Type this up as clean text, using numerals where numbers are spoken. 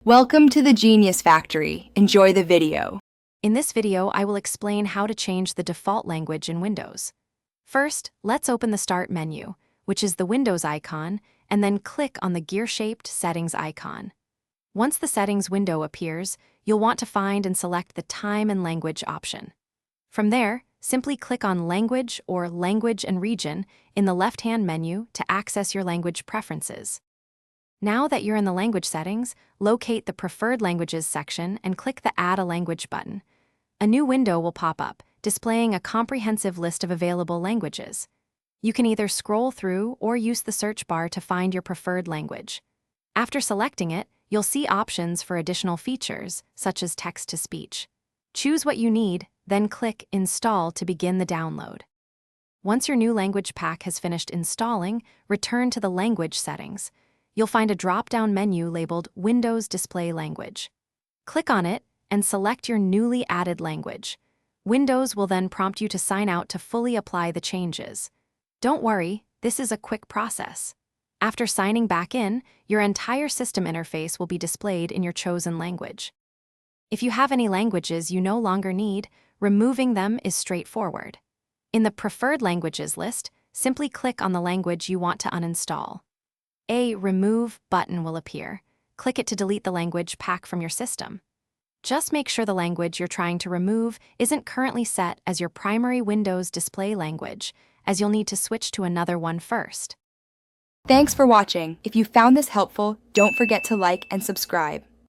Welcome to the Genius Factory. Enjoy the video. In this video, I will explain how to change the default language in Windows. First, let's open the Start menu, which is the Windows icon, and then click on the gear-shaped Settings icon. Once the Settings window appears, you'll want to find and select the Time and Language option. From there, simply click on Language or Language and Region in the left-hand menu to access your language preferences. Now that you're in the language settings, locate the Preferred Languages section and click the Add a Language button. A new window will pop up, displaying a comprehensive list of available languages. You can either scroll through or use the search bar to find your preferred language. After selecting it, you'll see options for additional features, such as text-to-speech. Choose what you need, then click Install to begin the download. Once your new language pack has finished installing, return to the language settings. You'll find a drop-down menu labeled Windows Display Language. Click on it and select your newly added language. Windows will then prompt you to sign out to fully apply the changes. Don't worry, this is a quick process. After signing back in, your entire system interface will be displayed in your chosen language. If you have any languages you no longer need, removing them is straightforward. In the Preferred Languages list, simply click on the language you want to uninstall. A Remove button will appear. Click it to delete the language pack from your system. Just make sure the language you're trying to remove isn't currently set as your primary Windows display language, as you'll need to switch to another one first. Thanks for watching. If you found this helpful, don't forget to like and subscribe.